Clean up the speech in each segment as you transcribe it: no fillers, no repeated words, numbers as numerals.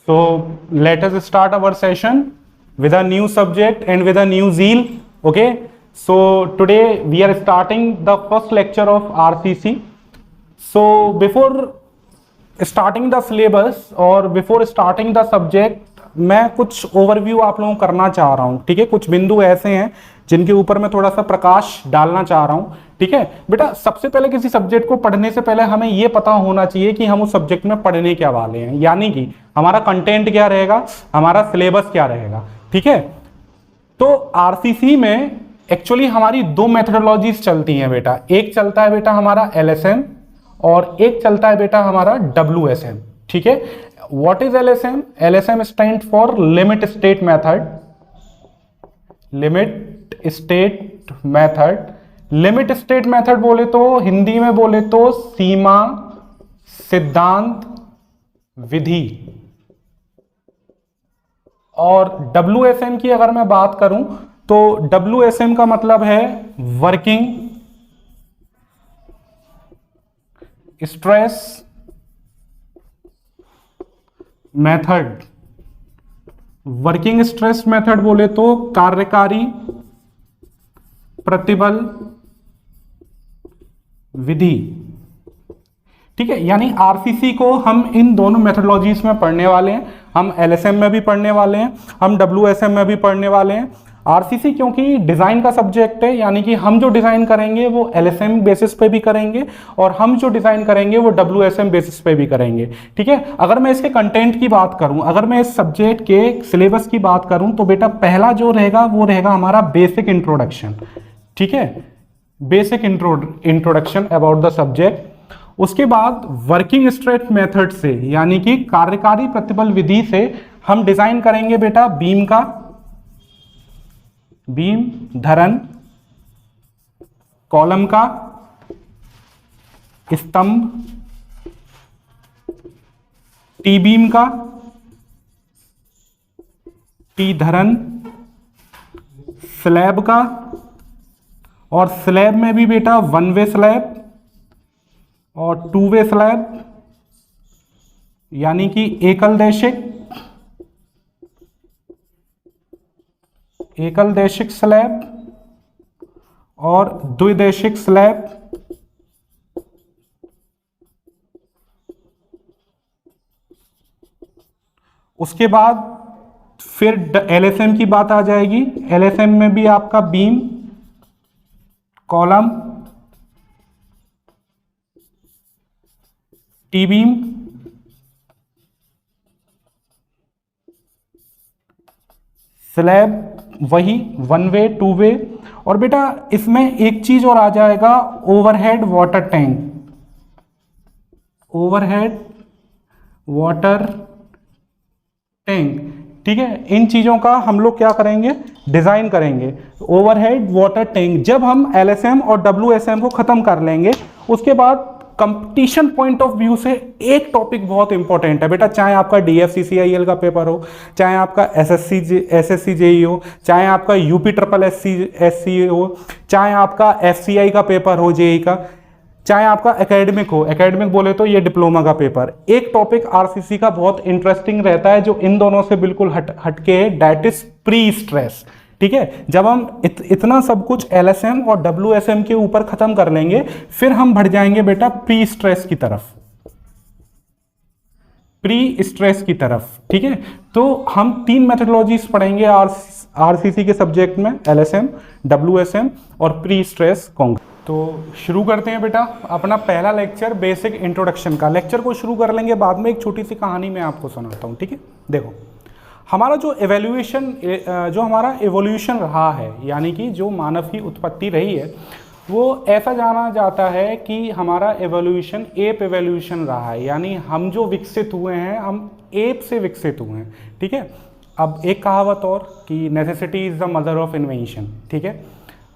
So let us start our session with a new subject and with a new zeal. Okay. So today we are starting the first lecture of RCC. So before starting the syllabus और before starting the subject, मैं कुछ overview आप लोगों को करना चाह रहा हूँ. ठीक है, कुछ बिंदु ऐसे हैं जिनके ऊपर मैं थोड़ा सा प्रकाश डालना चाह रहा हूँ. ठीक है बेटा, सबसे पहले किसी सब्जेक्ट को पढ़ने से पहले हमें यह पता होना चाहिए कि हम उस सब्जेक्ट में पढ़ने क्या वाले हैं, यानी कि हमारा कंटेंट क्या रहेगा, हमारा सिलेबस क्या रहेगा. ठीक है, तो आरसीसी में एक्चुअली हमारी दो मेथोडोलॉजीज चलती हैं बेटा. एक चलता है बेटा हमारा एलएसएम और एक चलता है बेटा हमारा डब्ल्यूएसएम. ठीक है, what is LSM? LSM stand for limit state method. Limit state method, limit state method बोले तो हिंदी में बोले तो सीमा सिद्धांत विधि. और डब्ल्यूएसएम की अगर मैं बात करूं तो डब्ल्यूएसएम का मतलब है working stress method. Working stress method बोले तो कार्यकारी प्रतिबल विधि. ठीक है, यानी आरसीसी को हम इन दोनों मेथोडोलॉजीज में पढ़ने वाले हैं. हम एलएसएम में भी पढ़ने वाले हैं, हम डब्ल्यूएसएम में भी पढ़ने वाले हैं. आरसीसी क्योंकि डिजाइन का सब्जेक्ट है, यानी कि हम जो डिजाइन करेंगे वो एलएसएम बेसिस पे भी करेंगे और हम जो डिजाइन करेंगे वो डब्ल्यूएसएम बेसिस पे भी करेंगे. ठीक है, अगर मैं इसके कंटेंट की बात करूं, अगर मैं इस सब्जेक्ट के सिलेबस की बात करूं तो बेटा पहला जो रहेगा वो रहेगा हमारा बेसिक इंट्रोडक्शन. ठीक है, basic introduction about the subject. उसके बाद वर्किंग स्ट्रेस मेथड से यानी कि कार्यकारी प्रतिबल विधि से हम डिजाइन करेंगे बेटा बीम का, बीम धरन, कॉलम का, स्तंभ, टी बीम का, टी धरन, स्लैब का, और स्लैब में भी बेटा वन वे स्लैब और टू वे स्लैब यानी कि एकल देशिक स्लैब और द्विदेशिक स्लैब. उसके बाद फिर एलएसएम की बात आ जाएगी. एलएसएम में भी आपका beam, column, T beam, slab वही वन वे टू वे. और बेटा इसमें एक चीज और आ जाएगा, overhead water tank. Overhead water tank. ठीक है, इन चीजों का हम लोग क्या करेंगे, डिजाइन करेंगे. ओवरहेड वाटर टैंक जब हम एलएसएम और डब्ल्यूएसएम को खत्म कर लेंगे उसके बाद कंपटीशन पॉइंट ऑफ व्यू से एक टॉपिक बहुत इंपॉर्टेंट है बेटा, चाहे आपका डीएफसीसीआईएल का पेपर हो, चाहे आपका एसएससी जेई हो, चाहे आपका यूपी ट्रिपल एससी हो, चाहे आपका एफसीआई का पेपर हो जेई का, चाहे आपका एकेडमिक हो. एकेडमिक बोले तो ये डिप्लोमा का पेपर. एक टॉपिक आरसीसी का बहुत इंटरेस्टिंग रहता है जो इन दोनों से बिल्कुल हटके है, दैट इज प्री स्ट्रेस. ठीक है, जब हम इतना सब कुछ एलएसएम और डब्ल्यूएसएम के ऊपर खत्म कर लेंगे फिर हम बढ़ जाएंगे बेटा प्री स्ट्रेस की तरफ, प्री स्ट्रेस की तरफ. ठीक है, तो हम तीन मेथोडोलॉजीज पढ़ेंगे आरसीसी के सब्जेक्ट में, एलएसएम, डब्ल्यूएसएम और प्री स्ट्रेस कॉन्क्रीट. तो शुरू करते हैं बेटा अपना पहला लेक्चर बेसिक इंट्रोडक्शन का. लेक्चर को शुरू कर लेंगे, बाद में एक छोटी सी कहानी मैं आपको सुनाता हूँ. ठीक है, देखो हमारा जो हमारा एवोल्यूशन रहा है, यानी कि जो मानव की उत्पत्ति रही है, वो ऐसा जाना जाता है कि हमारा एवोल्यूशन एप एवोल्यूशन रहा है, यानी हम जो विकसित हुए हैं हम एप से विकसित हुए हैं. ठीक है, अब एक कहावत और कि necessity is the mother of invention. ठीक है,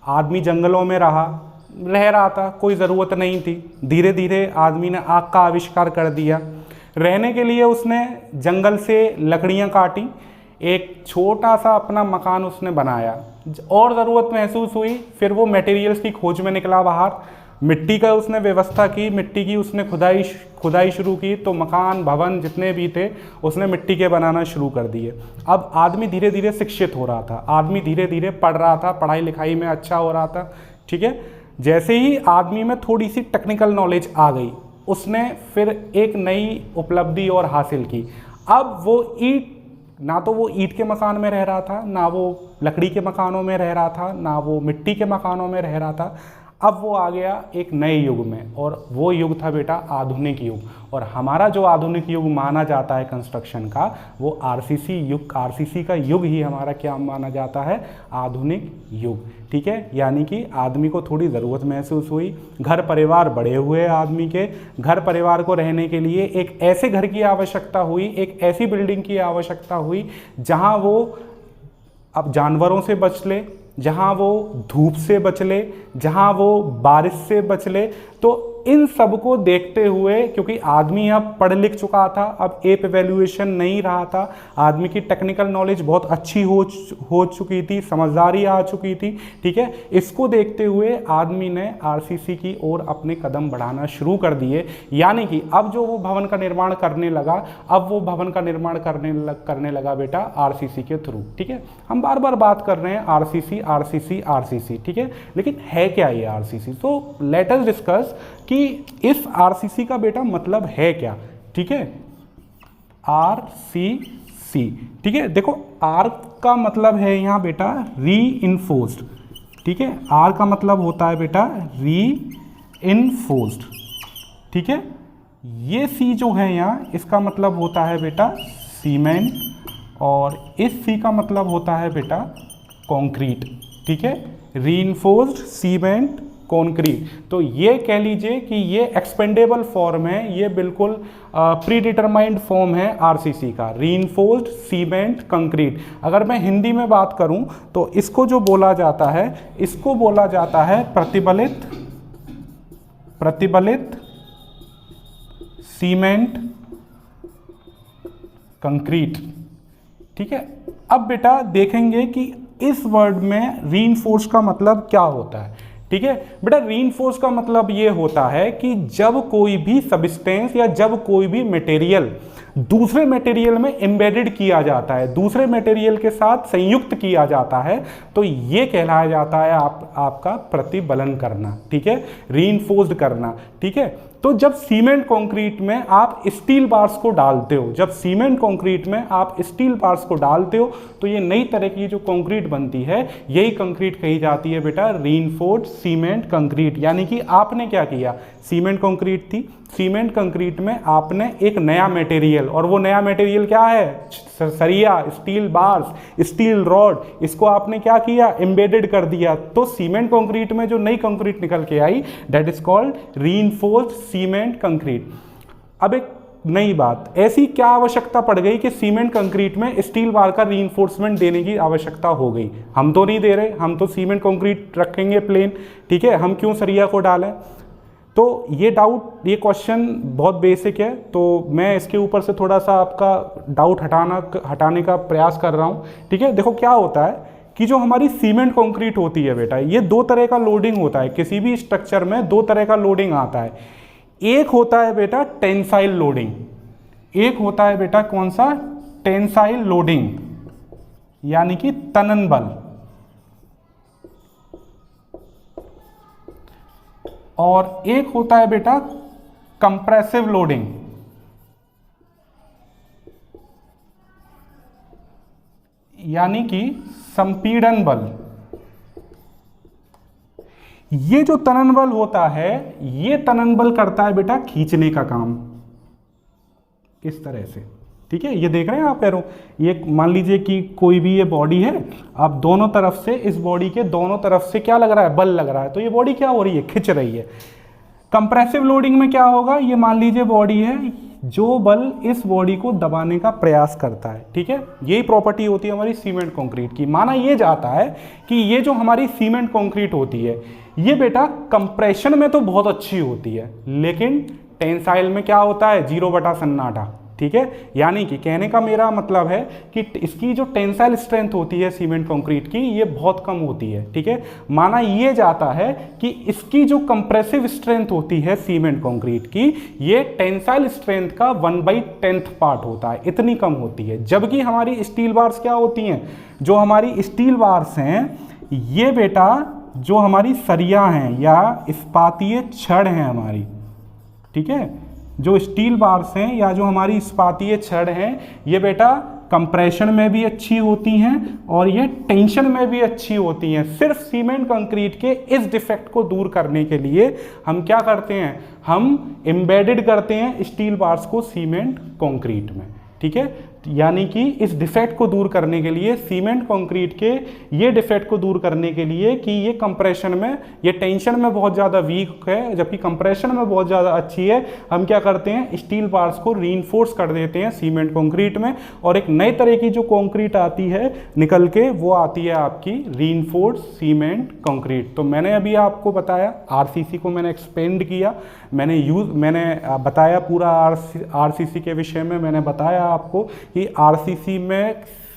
आदमी जंगलों में रह रहा था, कोई ज़रूरत नहीं थी. धीरे धीरे आदमी ने आग का आविष्कार कर दिया. रहने के लिए उसने जंगल से लकड़ियाँ काटी, एक छोटा सा अपना मकान उसने बनाया. और ज़रूरत महसूस हुई, फिर वो मटेरियल्स की खोज में निकला बाहर. मिट्टी का उसने व्यवस्था की, मिट्टी की उसने खुदाई शुरू की, तो मकान भवन जितने भी थे उसने मिट्टी के बनाना शुरू कर दिए। अब आदमी धीरे धीरे शिक्षित हो रहा था, आदमी धीरे धीरे पढ़ रहा था, पढ़ाई लिखाई में अच्छा हो रहा था, ठीक है। जैसे ही आदमी में थोड़ी सी टेक्निकल नॉलेज आ गई, उसने फिर एक नई उपलब्धि और हासिल की। अब वो ना तो वो ईंट के मकान में रह रहा था, ना वो लकड़ी के मकानों में रह रहा था, ना वो मिट्टी के मकानों में रह रहा था। अब वो आ गया एक नए युग में, और वो युग था बेटा आधुनिक युग। और हमारा जो आधुनिक युग माना जाता है कंस्ट्रक्शन का, वो आरसीसी युग, आरसीसी का युग ही हमारा क्या माना जाता है, आधुनिक युग, ठीक है। यानी कि आदमी को थोड़ी ज़रूरत महसूस हुई, घर परिवार बड़े हुए, आदमी के घर परिवार को रहने के लिए एक ऐसे घर की आवश्यकता हुई, एक ऐसी बिल्डिंग की आवश्यकता हुई जहाँ वो अब जानवरों से बच ले, जहाँ वो धूप से बच ले, जहाँ वो बारिश से बच ले। तो इन सब को देखते हुए, क्योंकि आदमी अब पढ़ लिख चुका था, अब एप वैल्यूएशन नहीं रहा था, आदमी की टेक्निकल नॉलेज बहुत अच्छी हो चुकी थी, समझदारी आ चुकी थी, ठीक है। इसको देखते हुए आदमी ने आरसीसी की ओर अपने कदम बढ़ाना शुरू कर दिए। यानी कि अब जो वो भवन का निर्माण करने लगा, अब वो भवन का निर्माण करने लगा बेटा आरसीसी के थ्रू, ठीक है। हम बार बार बात कर रहे हैं आरसीसी आरसीसी आरसीसी, ठीक है, लेकिन है क्या ये आरसीसी? तो लेट अस डिस्कस कि इस आरसीसी का बेटा मतलब है क्या, ठीक है। आरसीसी, ठीक है। देखो आर का मतलब है यहाँ बेटा रीइंफोर्स्ड, ठीक है। आर का मतलब होता है बेटा रीइंफोर्स्ड, ठीक है। ये सी जो है यहाँ, इसका मतलब होता है बेटा सीमेंट, और इस सी का मतलब होता है बेटा कंक्रीट, ठीक है। Reinforced, cement, concrete. तो ये कह लीजिए कि ये एक्सपेंडेबल फॉर्म है, ये बिल्कुल प्री डिटरमाइंड फॉर्म है आरसीसी का, रीइंफोर्स्ड, सीमेंट, कंक्रीट। अगर मैं हिंदी में बात करूं तो इसको जो बोला जाता है, इसको बोला जाता है प्रतिबलित सीमेंट कंक्रीट, ठीक है। अब बेटा देखेंगे कि इस वर्ड में रीइंफोर्स का मतलब क्या होता है, ठीक है। बेटा रीइंफोर्स का मतलब ये होता है कि जब कोई भी सब्सटेंस या जब कोई भी मटेरियल दूसरे मटेरियल में एम्बेडेड किया जाता है, दूसरे मटेरियल के साथ संयुक्त किया जाता है, तो ये कहलाया जाता है आपका प्रतिबलन करना, ठीक है, रीइंफोर्स्ड करना, ठीक है। तो जब सीमेंट कंक्रीट में आप स्टील बार्स को डालते हो, जब सीमेंट कंक्रीट में आप स्टील बार्स को डालते हो, तो ये नई तरह की जो कंक्रीट बनती है, यही कंक्रीट कही जाती है बेटा रीइंफोर्स्ड सीमेंट कंक्रीट। यानी कि आपने क्या किया, सीमेंट कंक्रीट थी, सीमेंट कंक्रीट में आपने एक नया मटेरियल, और वो नया मटेरियल क्या है, सरिया, स्टील बार्स, स्टील रॉड, इसको आपने क्या किया, एम्बेडेड कर दिया। तो सीमेंट कंक्रीट में जो नई कंक्रीट निकल के आई, that is called reinforced cement concrete. अब एक नई बात, ऐसी क्या आवश्यकता पड़ गई कि सीमेंट कंक्रीट में स्टील बार का रीइंफोर्समेंट देने की आवश्यकता हो गई? हम तो नहीं दे रहे, हम तो सीमेंट कंक्रीट रखेंगे प्लेन, ठीक है, हम क्यों सरिया को डालें? तो ये डाउट, ये क्वेश्चन बहुत बेसिक है, तो मैं इसके ऊपर से थोड़ा सा आपका डाउट हटाने का प्रयास कर रहा हूँ, ठीक है। देखो क्या होता है कि जो हमारी सीमेंट कंक्रीट होती है बेटा, ये दो तरह का लोडिंग होता है, किसी भी स्ट्रक्चर में दो तरह का लोडिंग आता है। एक होता है बेटा टेंसाइल लोडिंग, एक होता है बेटा कौन सा, टेंसाइल लोडिंग, यानी कि तनन बल, और एक होता है बेटा कंप्रेसिव लोडिंग, यानी कि संपीड़न बल। ये जो तनन बल होता है, ये तनन बल करता है बेटा खींचने का काम, किस तरह से, ठीक है। ये देख रहे हैं आप एरो, ये मान लीजिए कि कोई भी ये बॉडी है, अब दोनों तरफ से, इस बॉडी के दोनों तरफ से क्या लग रहा है, बल लग रहा है, तो ये बॉडी क्या हो रही है, खिंच रही है। कंप्रेसिव लोडिंग में क्या होगा, ये मान लीजिए बॉडी है, जो बल इस बॉडी को दबाने का प्रयास करता है, ठीक है। यही प्रॉपर्टी होती है हमारी सीमेंट कंक्रीट की। माना ये जाता है कि ये जो हमारी सीमेंट कंक्रीट होती है, ये बेटा कंप्रेशन में तो बहुत अच्छी होती है, लेकिन टेंसाइल में क्या होता है, 0 बटा सन्नाटा, ठीक है। यानी कि कहने का मेरा मतलब है कि इसकी जो टेंसाइल स्ट्रेंथ होती है सीमेंट कंक्रीट की, ये बहुत कम होती है, ठीक है। माना ये जाता है कि इसकी जो कंप्रेसिव स्ट्रेंथ होती है सीमेंट कंक्रीट की, ये टेंसाइल स्ट्रेंथ का 1/10 पार्ट होता है, इतनी कम होती है। जबकि हमारी स्टील बार्स क्या होती हैं, जो हमारी स्टील बार्स हैं ये बेटा जो हमारी सरिया हैं या इस्पातीय छड़ हैं हमारी, ठीक है, जो स्टील बार्स हैं या जो हमारी इस्पातीय छड़ हैं, ये बेटा कंप्रेशन में भी अच्छी होती हैं और ये टेंशन में भी अच्छी होती हैं। सिर्फ सीमेंट कंक्रीट के इस डिफेक्ट को दूर करने के लिए हम क्या करते हैं, हम एम्बेडेड करते हैं स्टील बार्स को सीमेंट कंक्रीट में, ठीक है। यानी कि इस डिफेक्ट को दूर करने के लिए सीमेंट कंक्रीट के ये डिफेक्ट को दूर करने के लिए कि ये कंप्रेशन में, ये टेंशन में बहुत ज़्यादा वीक है जबकि कंप्रेशन में बहुत ज़्यादा अच्छी है, हम क्या करते हैं स्टील बार्स को रीइंफोर्स कर देते हैं सीमेंट कंक्रीट में। और एक नई तरह की जो कंक्रीट आती है निकल के, वो आती है आपकी रीइंफोर्स सीमेंट कंक्रीट। तो मैंने अभी आपको बताया आरसीसी को मैंने एक्सपेंड किया, मैंने बताया पूरा आरसीसी के विषय में, मैंने बताया आपको कि आरसीसी में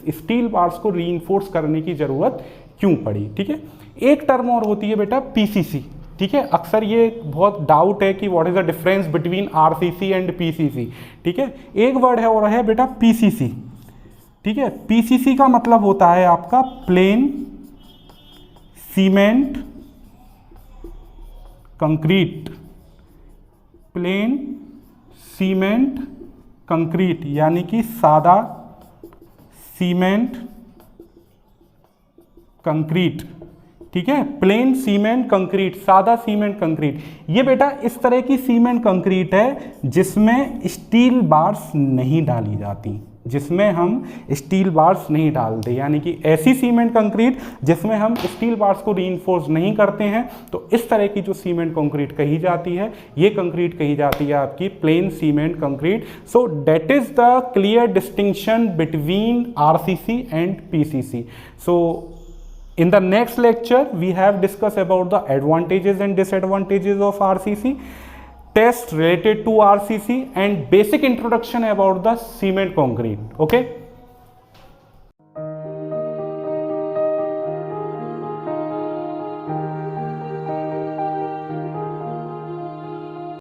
स्टील बार्स को रीइंफोर्स करने की जरूरत क्यों पड़ी, ठीक है। एक टर्म और होती है बेटा पीसीसी, ठीक है। अक्सर ये बहुत डाउट है कि what is the difference between RCC and PCC, ठीक है। एक वर्ड है और है बेटा पीसीसी, ठीक है। पीसीसी का मतलब होता है आपका plane cement concrete, plane cement concrete यानी कि सादा सीमेंट कंक्रीट, ठीक है। प्लेन सीमेंट कंक्रीट, सादा सीमेंट कंक्रीट, ये बेटा इस तरह की सीमेंट कंक्रीट है जिसमें स्टील बार्स नहीं डाली जाती, जिसमें हम स्टील बार्स नहीं डालते, यानी कि ऐसी सीमेंट कंक्रीट जिसमें हम स्टील बार्स को रीइंफोर्स नहीं करते हैं। तो इस तरह की जो सीमेंट कंक्रीट कही जाती है, ये कंक्रीट कही जाती है आपकी plane cement concrete. So that is the clear distinction between RCC and PCC. So in the next lecture we have discussed about the advantages and disadvantages of RCC, tests related to RCC and basic introduction about the cement concrete. Okay.